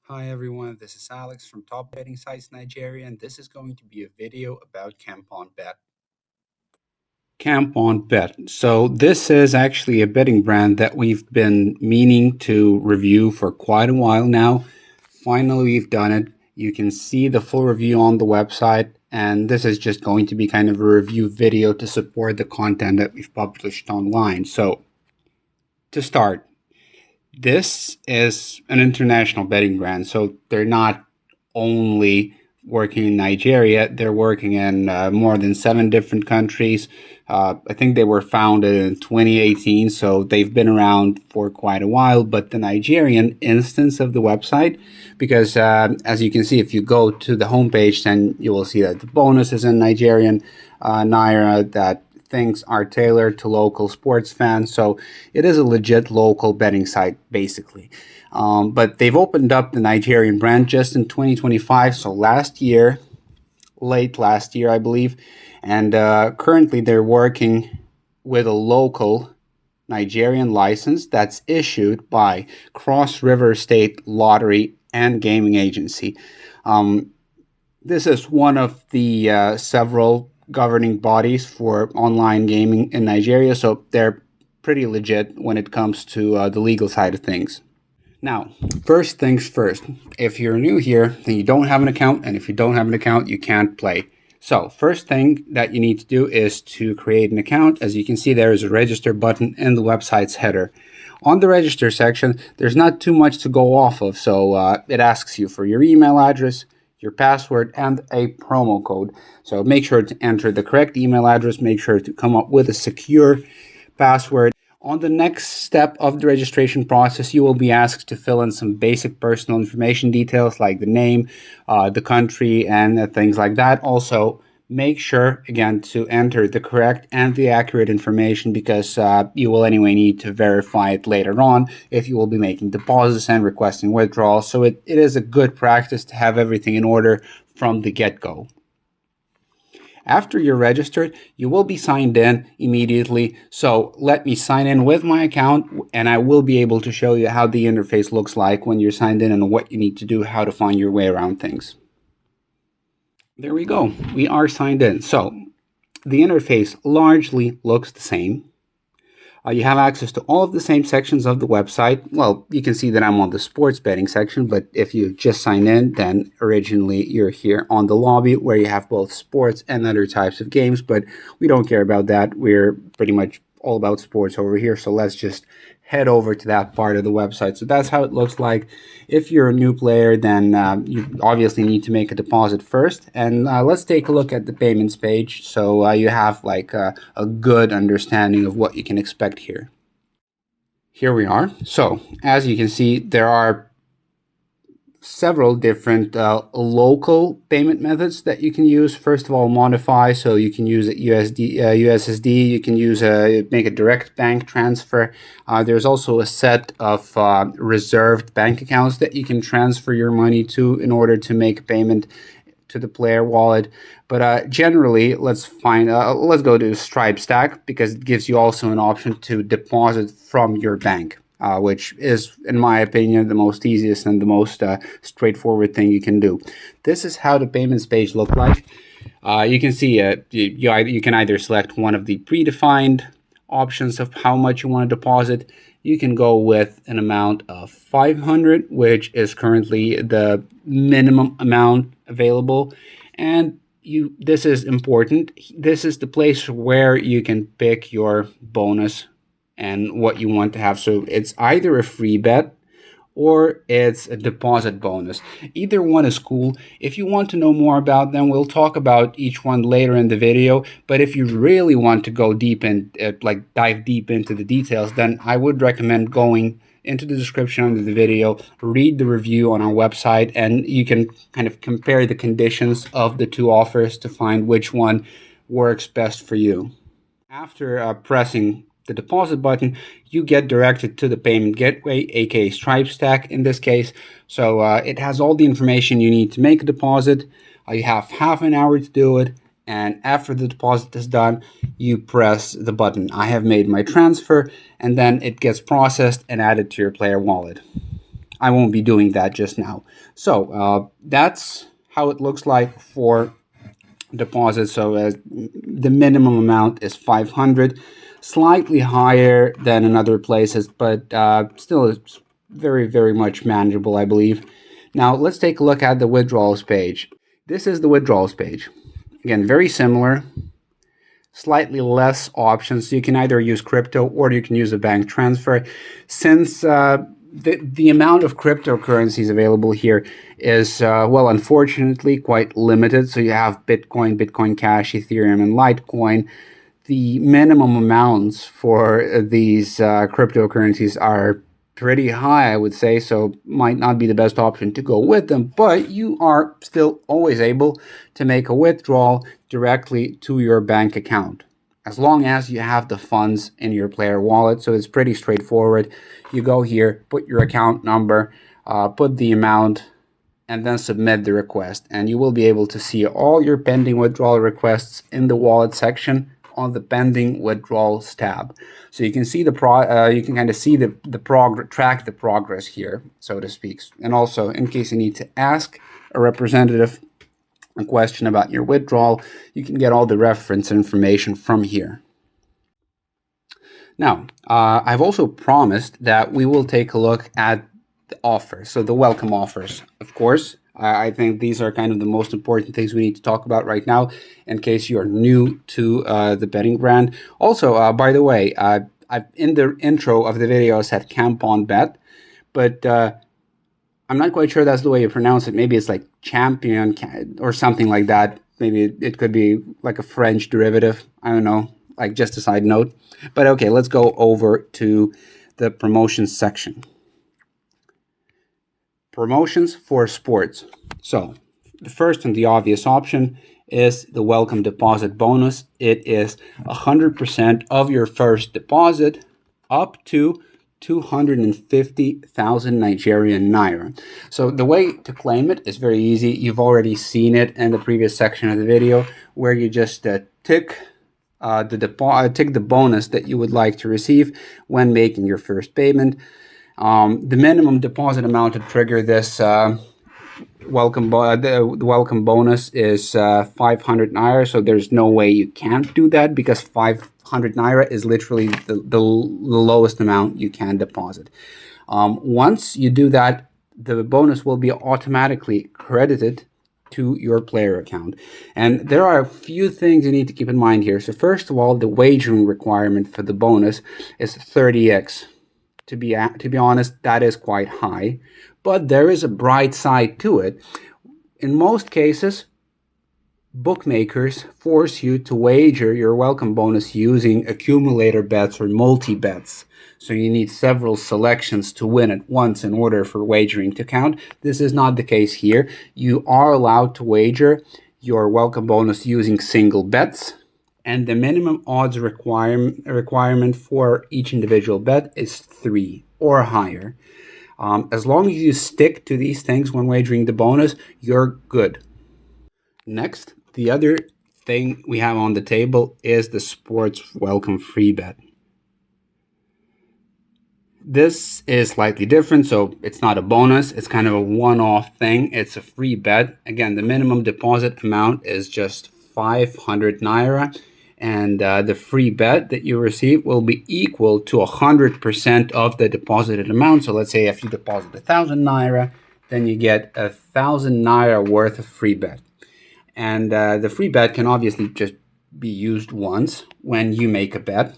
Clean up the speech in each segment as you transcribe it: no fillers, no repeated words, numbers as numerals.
Hi everyone, this is Alex from Top Betting Sites Nigeria, and this is going to be a video about Campeonbet. Campeonbet. So this is actually a betting brand that we've been meaning to review for quite a while now. Finally, we've done it. You can see the full review on the website, and this is just going to be kind of a review video to support the content that we've published online. So to start, this is an international betting brand, so they're not only working in Nigeria, they're working in more than 7 different countries. I think they were founded in 2018, so they've been around for quite a while. But the Nigerian instance of the website, because as you can see, if you go to the homepage, then you will see that the bonus is in Nigerian Naira, that things are tailored to local sports fans. So it is a legit local betting site, basically. But they've opened up the Nigerian brand just in 2025, so late last year, I believe. And currently they're working with a local Nigerian license that's issued by Cross River State Lottery and Gaming Agency. This is one of the several governing bodies for online gaming in Nigeria, so they're pretty legit when it comes to the legal side of things. Now, first things first, if you're new here, then you don't have an account, and if you don't have an account, you can't play. So first thing that you need to do is to create an account. As you can see, there is a register button in the website's header. On the register section, there's not too much to go off of, so it asks you for your email address, your password, and a promo code. So make sure to enter the correct email address, make sure to come up with a secure password. On the next step of the registration process, you will be asked to fill in some basic personal information details like the name, the country, and things like that. Also, make sure, again, to enter the correct and the accurate information, because you will anyway need to verify it later on if you will be making deposits and requesting withdrawals. So it is a good practice to have everything in order from the get-go. After you're registered, you will be signed in immediately. So let me sign in with my account, and I will be able to show you how the interface looks like when you're signed in and what you need to do, how to find your way around things. There we go. We are signed in. So the interface largely looks the same. You have access to all of the same sections of the website. Well, you can see that I'm on the sports betting section, but if you just sign in, then originally you're here on the lobby where you have both sports and other types of games, but we don't care about that. We're pretty much all about sports over here, so let's just head over to that part of the website. So that's how it looks like. If you're a new player, then you obviously need to make a deposit first. And let's take a look at the payments page, so you have like a good understanding of what you can expect here. Here we are. So as you can see, there are several different local payment methods that you can use. First of all, modify, so you can use USSD, you can use make a direct bank transfer. There's also a set of reserved bank accounts that you can transfer your money to in order to make a payment to the player wallet. But generally, let's go to Stripe Stack, because it gives you also an option to deposit from your bank. Which is, in my opinion, the most easiest and the most straightforward thing you can do. This is how the payments page look like. You can see you can either select one of the predefined options of how much you want to deposit. You can go with an amount of 500, which is currently the minimum amount available. And this is important. This is the place where you can pick your bonus and what you want to have. So it's either a free bet or it's a deposit bonus. Either one is cool. If you want to know more about them, we'll talk about each one later in the video. But if you really want to go deep and dive deep into the details, then I would recommend going into the description under the video, read the review on our website, and you can kind of compare the conditions of the two offers to find which one works best for you. After pressing the deposit button, you get directed to the payment gateway, aka Stripe Stack in this case. So it has all the information you need to make a deposit. You have half an hour to do it, and after the deposit is done, you press the button. I have made my transfer, and then it gets processed and added to your player wallet. I won't be doing that just now. So that's how it looks like for deposit. So the minimum amount is 500, slightly higher than in other places, but still it's very, very much manageable, I believe. Now let's take a look at the withdrawals page. This is the withdrawals page. Again, very similar, slightly less options. You can either use crypto or you can use a bank transfer. Since the amount of cryptocurrencies available here is, well, unfortunately quite limited. So you have Bitcoin, Bitcoin Cash, Ethereum, and Litecoin. The minimum amounts for these cryptocurrencies are pretty high, I would say, so might not be the best option to go with them, but you are still always able to make a withdrawal directly to your bank account as long as you have the funds in your player wallet. So it's pretty straightforward. You go here, put your account number, put the amount, and then submit the request, and you will be able to see all your pending withdrawal requests in the wallet section on the pending withdrawals tab. So you can see you can kind of see track the progress here, so to speak. And also, in case you need to ask a representative a question about your withdrawal, you can get all the reference information from here. Now, I've also promised that we will take a look at the offers, so the welcome offers, of course. I think these are kind of the most important things we need to talk about right now in case you are new to the betting brand. Also, by the way, I've in the intro of the video said Campeonbet, but I'm not quite sure that's the way you pronounce it. Maybe it's like champion or something like that. Maybe it could be like a French derivative. I don't know, like just a side note. But okay, let's go over to the promotions section. Promotions for sports. So the first and the obvious option is the welcome deposit bonus. It is 100% of your first deposit up to 250,000 Nigerian naira. So the way to claim it is very easy. You've already seen it in the previous section of the video where you just tick the bonus that you would like to receive when making your first payment. The minimum deposit amount to trigger this the welcome bonus is 500 naira. So there's no way you can't do that because 500 naira is literally the lowest amount you can deposit. Once you do that, the bonus will be automatically credited to your player account. And there are a few things you need to keep in mind here. So first of all, the wagering requirement for the bonus is 30x. To be honest, that is quite high, but there is a bright side to it. In most cases, bookmakers force you to wager your welcome bonus using accumulator bets or multi-bets. So you need several selections to win at once in order for wagering to count. This is not the case here. You are allowed to wager your welcome bonus using single bets, and the minimum odds requirement for each individual bet is 3 or higher. As long as you stick to these things when wagering the bonus, you're good. Next, the other thing we have on the table is the sports welcome free bet. This is slightly different, so it's not a bonus. It's kind of a one-off thing. It's a free bet. Again, the minimum deposit amount is just 500 naira. And the free bet that you receive will be equal to 100% of the deposited amount. So let's say if you deposit 1,000 naira, then you get 1,000 naira worth of free bet. And the free bet can obviously just be used once when you make a bet.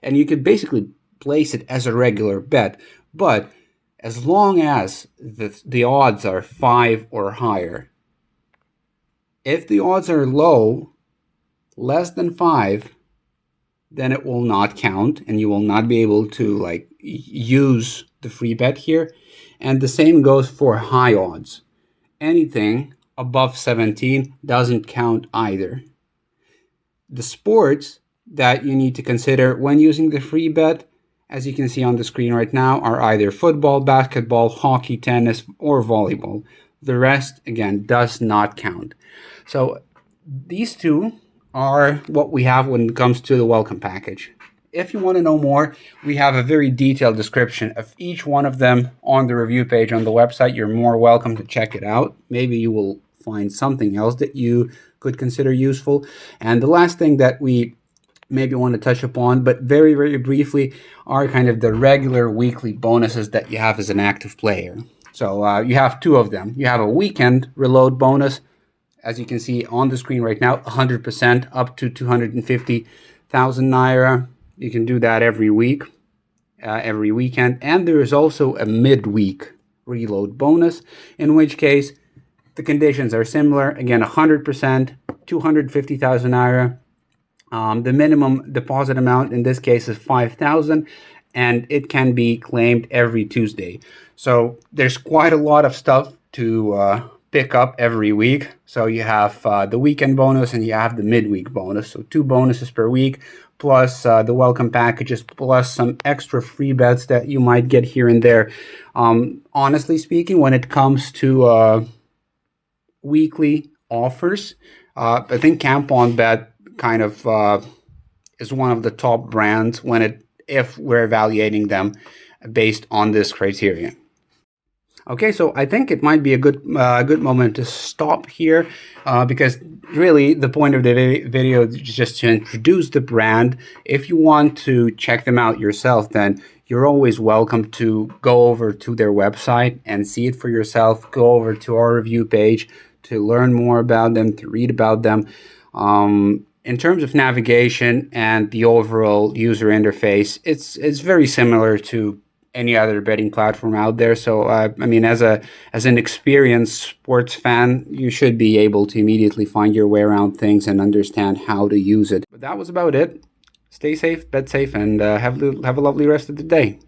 And you could basically place it as a regular bet. But as long as the odds are 5 or higher, if the odds are low, less than 5, then it will not count and you will not be able to use the free bet here. And the same goes for high odds. Anything above 17 doesn't count either. The sports that you need to consider when using the free bet, as you can see on the screen right now, are either football, basketball, hockey, tennis, or volleyball. The rest, again, does not count. So these two are what we have when it comes to the welcome package. if you want to know more, we have a very detailed description of each one of them on the review page on the website. You're more welcome to check it out. Maybe you will find something else that you could consider useful. And the last thing that we maybe want to touch upon, but very, very briefly, are kind of the regular weekly bonuses that you have as an active player. So you have two of them. You have a weekend reload bonus, as you can see on the screen right now, 100% up to 250,000 naira. You can do that every week, every weekend. And there is also a midweek reload bonus, in which case the conditions are similar. Again, 100%, 250,000 naira. The minimum deposit amount in this case is 5,000, and it can be claimed every Tuesday. So there's quite a lot of stuff to pick up every week. So you have the weekend bonus and you have the midweek bonus. So 2 bonuses per week, plus the welcome packages, plus some extra free bets that you might get here and there. Honestly speaking, when it comes to weekly offers, I think Campeonbet kind of is one of the top brands if we're evaluating them based on this criterion. Okay, so I think it might be a good moment to stop here because really the point of the video is just to introduce the brand. If you want to check them out yourself, then you're always welcome to go over to their website and see it for yourself. Go over to our review page to learn more about them, to read about them. In terms of navigation and the overall user interface, it's very similar to any other betting platform out there. So I mean, as an experienced sports fan, you should be able to immediately find your way around things and understand how to use it. But that was about it. Stay safe, bet safe, and have a lovely rest of the day.